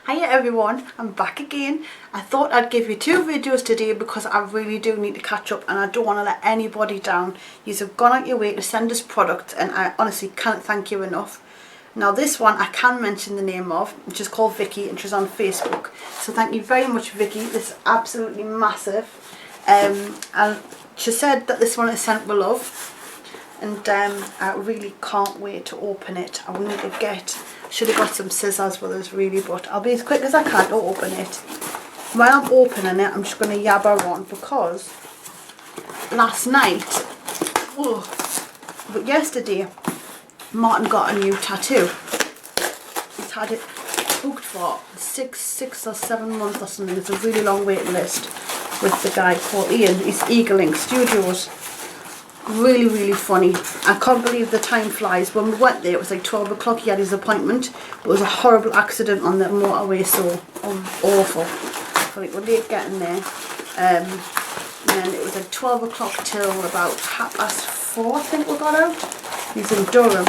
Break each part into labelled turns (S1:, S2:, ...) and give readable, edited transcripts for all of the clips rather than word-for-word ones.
S1: Hiya everyone, I'm back again. I thought I'd give you 2 videos today because I really do need to catch up and I don't want to let anybody down. You've gone out your way to send us products and I honestly can't thank you enough. Now this one I can mention the name of, which is called Vicky and she's on Facebook. So thank you very much Vicky, this is absolutely massive. And she said that this one is sent with love. And I really can't wait to open it. I need to should have got some scissors with us really, but I'll be as quick as I can to open it. While I'm opening it, I'm just going to yabber on because last night, but yesterday, Martin got a new tattoo. He's had it booked for six or 7 months or something. It's a really long waiting list with the guy called Ian. He's Eagling Studios. Really funny. I can't believe the time flies. When we went there it was like 12 o'clock, he had his appointment, but it was a horrible accident on the motorway, so awful. So we were late getting there, and then it was like 12 o'clock till about 4:30 I think we got out. He's in Durham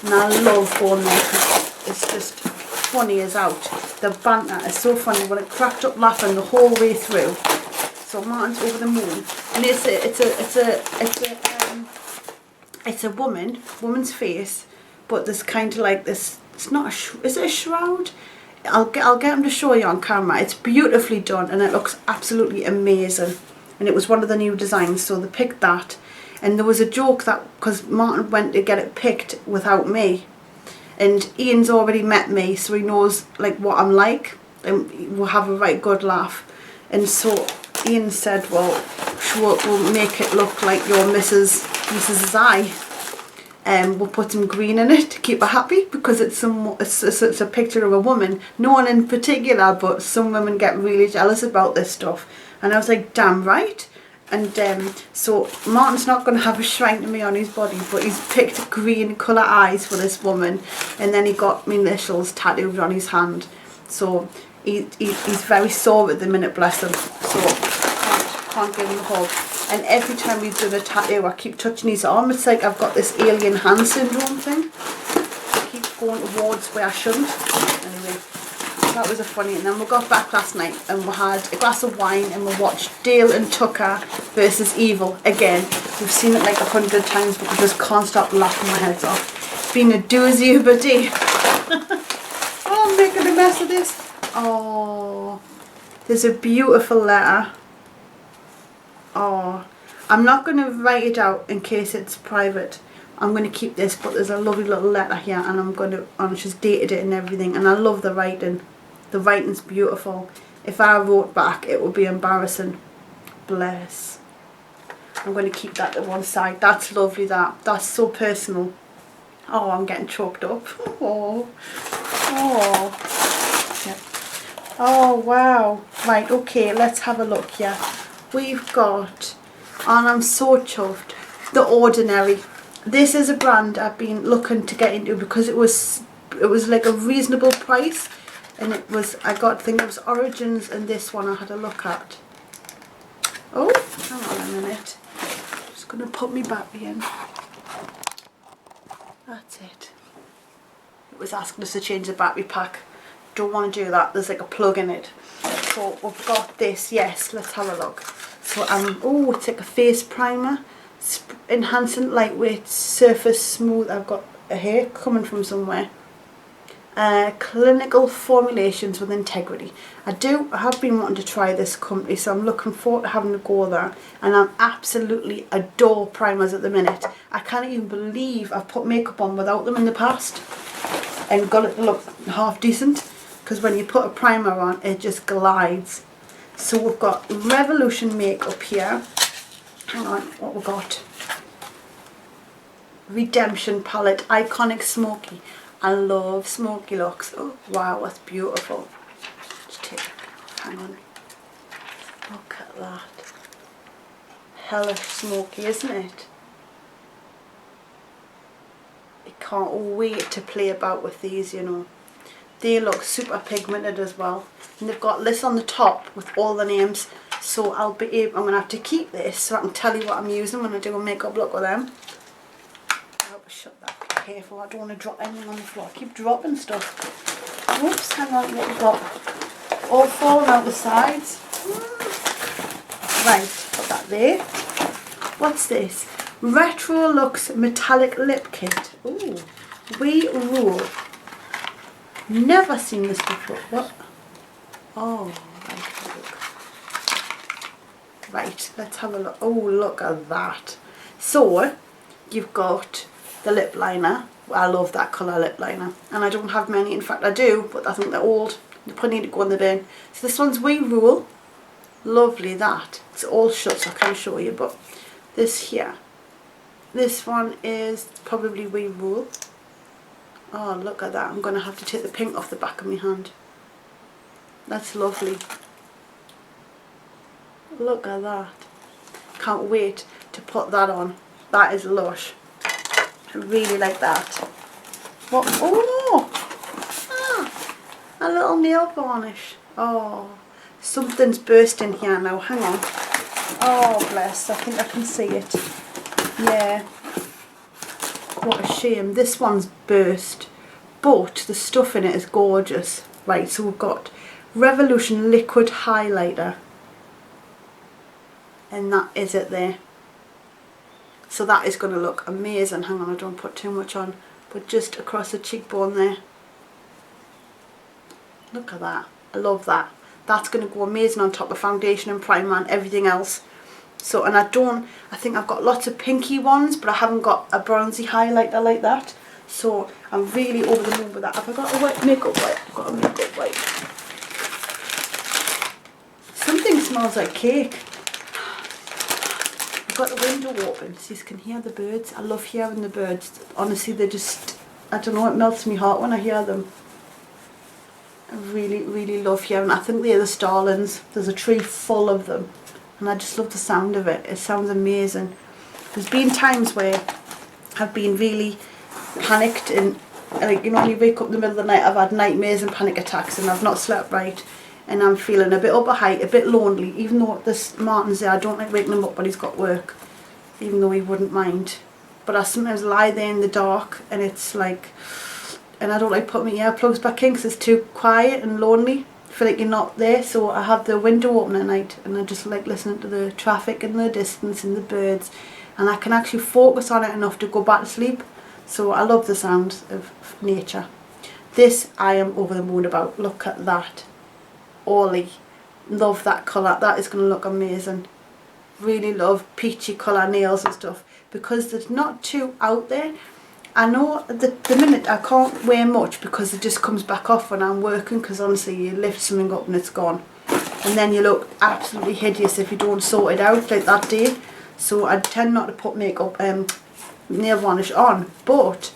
S1: and I love going there because it's just funny as out. The banter is so funny. When it cracked up laughing the whole way through. So Martin's over the moon, and it's a woman's face, but there's kind of like this. It's not is it a shroud? I'll get him to show you on camera. It's beautifully done and it looks absolutely amazing. And it was one of the new designs, so they picked that. And there was a joke that because Martin went to get it picked without me, and Ian's already met me, so he knows like what I'm like, and we'll have a right good laugh. And so Ian said, well, we'll make it look like your Mrs.'s eye. We'll put some green in it to keep her happy because it's a picture of a woman. No one in particular, but some women get really jealous about this stuff. And I was like, damn right. And so Martin's not going to have a shrine to me on his body, but he's picked green colour eyes for this woman. And then he got my initials tattooed on his hand. So he's very sore at the minute, bless him. So can't give him a hug. And every time we've done a tattoo I keep touching his arm. It's like I've got this alien hand syndrome thing. I keep going towards where I shouldn't. Anyway, that was a funny. And then we got back last night and we had a glass of wine and we watched Dale and Tucker versus Evil again. We've seen it like 100 times but I just can't stop laughing my heads off. It's been a doozy of a day. Oh, I'm making a mess of this. Oh, there's a beautiful letter. Oh, I'm not going to write it out in case it's private. I'm going to keep this, but there's a lovely little letter here and I'm going to, and she's dated it and everything, and I love the writing. The writing's beautiful. If I wrote back it would be embarrassing. Bless. I'm going to keep that to one side. That's lovely, that's so personal. Oh, I'm getting choked up. Oh, yeah. Oh wow. Right, okay, let's have a look here. We've got, and I'm so chuffed, The Ordinary. This is a brand I've been looking to get into because it was like a reasonable price, and it was, I think it was Origins and this one I had a look at. Oh, hang on a minute. Just gonna put my battery in. That's it. It was asking us to change the battery pack. Don't want to do that. There's like a plug in it. So we've got this. Yes, let's have a look. So oh, it's like a face primer, enhancing lightweight surface smooth. I've got a hair coming from somewhere. Clinical formulations with integrity. I have been wanting to try this company, so I'm looking forward to having a go there. And I absolutely adore primers at the minute. I can't even believe I've put makeup on without them in the past and got it to look half decent. Because when you put a primer on, it just glides. So we've got Revolution makeup here. Hang on, what we got? Redemption palette, Iconic Smoky. I love smoky looks. Oh wow, that's beautiful. Just take it. Hang on. Look at that. Hellish smoky, isn't it? I can't wait to play about with these, you know. They look super pigmented as well, and they've got this on the top with all the names, so I'm going to have to keep this so I can tell you what I'm using when I do a makeup look with them. I hope I shut that. Careful, I don't want to drop anything on the floor. I keep dropping stuff. Oops, hang on, what we've got all falling out the sides. Right, put that there. What's this? Retro Luxe Metallic Lip Kit. Ooh, We Rule. Never seen this before. What? Oh, right, let's have a look. Oh, look at that. So, you've got the lip liner. I love that colour lip liner. And I don't have many. In fact, I do, but I think they're old. They probably need to go in the bin. So this one's We Rule. Lovely, that. It's all shut, so I can't show you. But this here. This one is probably We Rule. Oh, look at that. I'm going to have to take the pink off the back of my hand. That's lovely. Look at that. Can't wait to put that on. That is lush. I really like that. What? Oh! Ah, a little nail varnish. Oh, something's bursting here now. Hang on. Oh, bless. I think I can see it. Yeah. What a shame. This one's burst. But the stuff in it is gorgeous. Right, so we've got Revolution Liquid Highlighter. And that is it there. So that is going to look amazing. Hang on, I don't put too much on. But just across the cheekbone there. Look at that. I love that. That's going to go amazing on top of foundation and primer and everything else. So, and I think I've got lots of pinky ones, but I haven't got a bronzy highlighter like that. So I'm really over the moon with that. Have I got a wet makeup wipe? I've got a makeup wipe. Something smells like cake. I've got the window open so you can hear the birds. I love hearing the birds. Honestly, they just, I don't know, it melts my heart when I hear them. I really, really love hearing. I think they're the starlings. There's a tree full of them. And I just love the sound of it. It sounds amazing. There's been times where I've been really panicked and, like, you know, when you wake up in the middle of the night, I've had nightmares and panic attacks and I've not slept right. And I'm feeling a bit up a height, a bit lonely. Even though this Martin's there, I don't like waking him up when he's got work. Even though he wouldn't mind. But I sometimes lie there in the dark and it's like, and I don't like putting my earplugs back in because it's too quiet and lonely. I feel like you're not there, so I have the window open at night and I just like listening to the traffic in the distance and the birds, and I can actually focus on it enough to go back to sleep. So I love the sound of nature. This I am over the moon about. Look at that. Ollie. Love that colour. That is going to look amazing. Really love peachy colour nails and stuff because it's not too out there. I know the minute I can't wear much because it just comes back off when I'm working, because honestly you lift something up and it's gone. And then you look absolutely hideous if you don't sort it out like that day. So I tend not to put makeup, nail varnish on. But,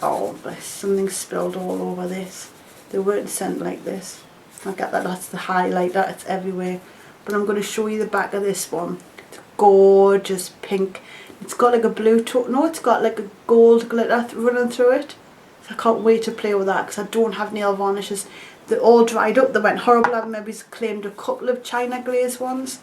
S1: oh bless, something spilled all over this. They weren't sent like this. I get that, that's the highlighter, it's everywhere. But I'm going to show you the back of this one. It's gorgeous pink. It's got like a blue tone, no, it's got like a gold glitter running through it. So I can't wait to play with that because I don't have nail varnishes. They're all dried up, they went horrible. I've maybe claimed a couple of China Glaze ones.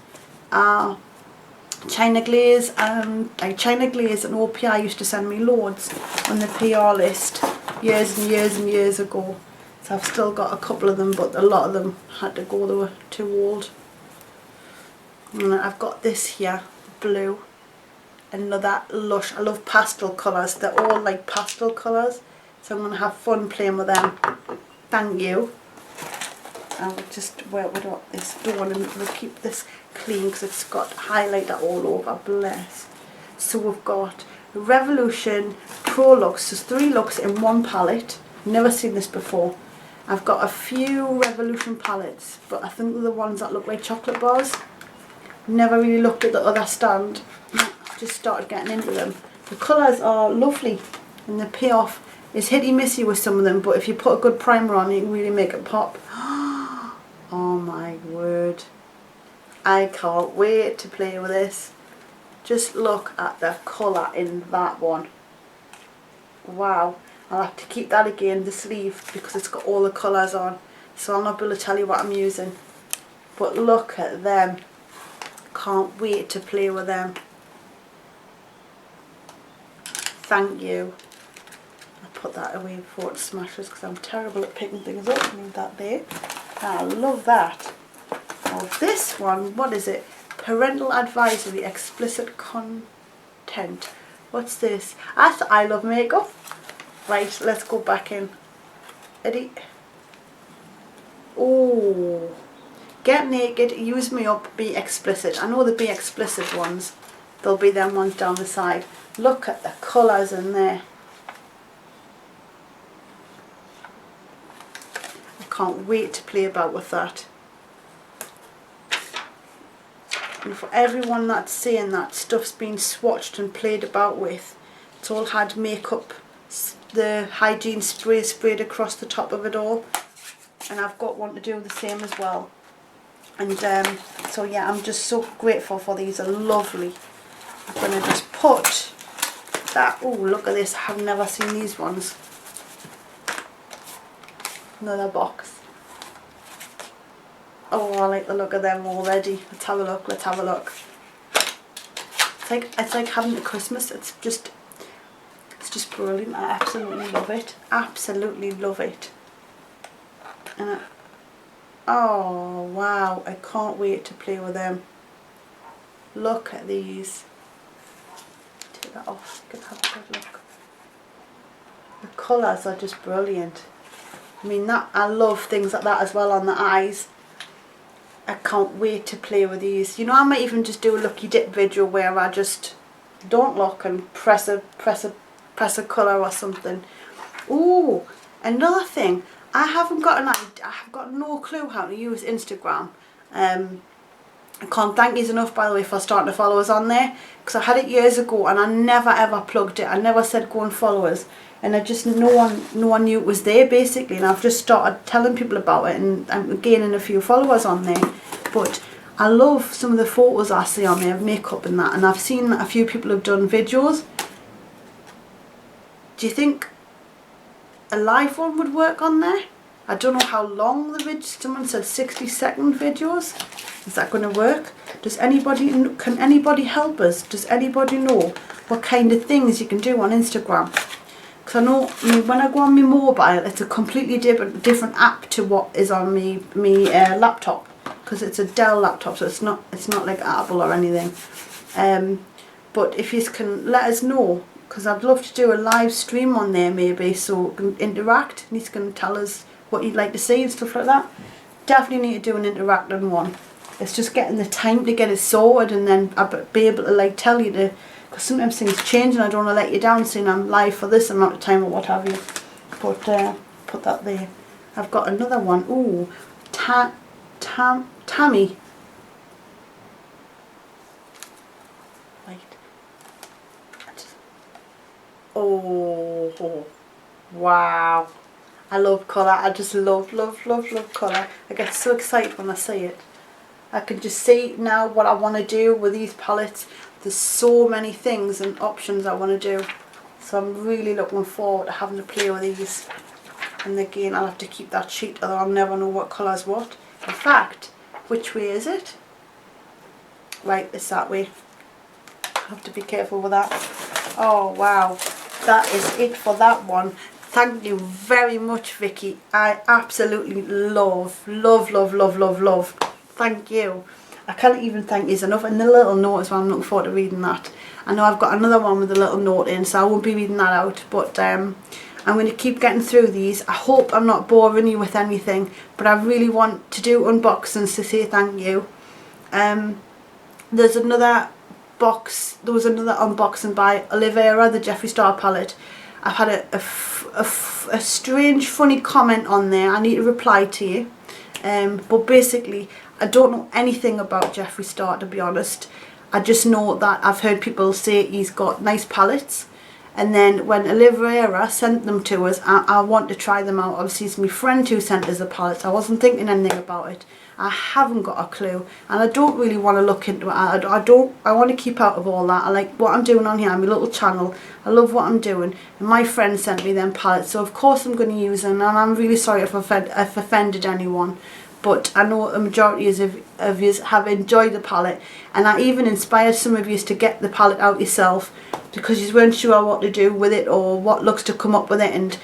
S1: China Glaze and OPI used to send me loads on the PR list years and years and years ago. So I've still got a couple of them, but a lot of them had to go, they were too old. And I've got this here, blue. Another lush. I love pastel colours. They're all like pastel colours. So I'm going to have fun playing with them. Thank you. I'll just wear this down and we'll keep this clean because it's got highlighter all over. Bless. So we've got Revolution Pro Luxe. There's 3 looks in one palette. Never seen this before. I've got a few Revolution palettes, but I think they're the ones that look like chocolate bars. Never really looked at the other stand. Just started getting into them. The colours are lovely and the payoff is hitty missy with some of them, but if you put a good primer on you can really make it pop. Oh my word, I can't wait to play with this. Just look at the colour in that one. Wow, I'll have to keep that again, the sleeve, because it's got all the colours on, so I'll not be able to tell you what I'm using. But look at them, can't wait to play with them. Thank you. I'll put that away before it smashes because I'm terrible at picking things up. Leave that there. I love that. Now this one, what is it? Parental advisory, explicit content. What's this? That's I love makeup. Right, let's go back in. Eddie. Oh, get naked, use me up, be explicit. I know the be explicit ones. There'll be them ones down the side. Look at the colours in there. I can't wait to play about with that. And for everyone that's saying that stuff's been swatched and played about with, it's all had makeup, the hygiene spray sprayed across the top of it all. And I've got one to do the same as well. And so yeah, I'm just so grateful for these. Are lovely. I'm going to just put that. Oh, look at this. I have never seen these ones. Another box. Oh, I like the look of them already. Let's have a look. Let's have a look. It's like having a Christmas. It's just brilliant. I absolutely love it. Absolutely love it. And oh wow, I can't wait to play with them. Look at these. Take that off. You can have a good look. The colours are just brilliant. I mean, that I love things like that as well on the eyes. I can't wait to play with these. You know, I might even just do a looky dip video where I just don't look and press a colour or something. Ooh, another thing. I haven't got an idea. I have got no clue how to use Instagram. I can't thank you enough, by the way, for starting to follow us on there, because I had it years ago and I never ever plugged it. I never said go and follow us, and I just no one knew it was there basically. And I've just started telling people about it, and I'm gaining a few followers on there. But I love some of the photos I see on there of makeup and that, and I've seen a few people have done videos. Do you think a live one would work on there? I don't know how long the video. Someone said 60-second videos. Is that going to work? Can anybody help us? Does anybody know what kind of things you can do on Instagram? Because I know, when I go on my mobile, it's a completely different app to what is on me laptop, because it's a Dell laptop, so it's not like Apple or anything. But if you can let us know, because I'd love to do a live stream on there maybe, so we can interact, and he's going to tell us what you'd like to see and stuff like that. Definitely need to do an interactive one. It's just getting the time to get it sorted, and then I'll be able to like tell you to, because sometimes things change and I don't want to let you down saying I'm live for this amount of time or what have you. But put that there. I've got another one. Ooh, Tammy. Oh, wow. I love colour. I just love colour. I get so excited when I see it. I can just see now what I want to do with these palettes. There's so many things and options I want to do. So I'm really looking forward to having to play with these. And again, I'll have to keep that sheet, although I'll never know what colour's what. In fact, which way is it? Right, it's that way. I have to be careful with that. Oh, wow. That is it for that one. Thank you very much, Vicky. I absolutely love. Thank you. I can't even thank you enough. And the little note as well, I'm looking forward to reading that. I know I've got another one with a little note in, so I won't be reading that out. But I'm going to keep getting through these. I hope I'm not boring you with anything, but I really want to do unboxings to say thank you. There's another box. There was another unboxing by Olivera, the Jeffree Star palette. I've had a strange, funny comment on there. I need to reply to you. But basically, I don't know anything about Jeffree Star, to be honest. I just know that I've heard people say he's got nice palettes. And then when Olivera sent them to us, I want to try them out. Obviously, it's my friend who sent us the palettes. I wasn't thinking anything about it. I haven't got a clue, and I don't really want to look into it. I want to keep out of all that. I like what I'm doing on here, my little channel. I love what I'm doing, and my friend sent me them palettes, so of course I'm going to use them, and I'm really sorry if I've offended anyone. but I know a majority of you have enjoyed the palette, and I even inspired some of you to get the palette out yourself because you weren't sure what to do with it or what looks to come up with it, and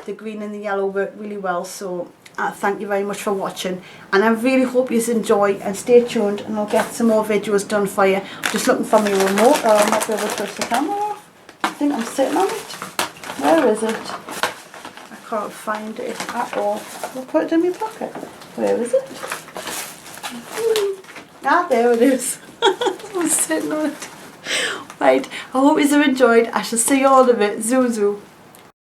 S1: the green and the yellow work really well. So thank you very much for watching, and I really hope you enjoy, and stay tuned and I'll get some more videos done for you. I'm just looking for my remote, or I might be able to twist the camera off. I think I'm sitting on it. Where is it? I can't find it at all. I'll put it in my pocket. Where is it? Ah, there it is. I'm sitting on it. Right, I hope you have enjoyed. I shall see you all in a bit. Zoo zoo.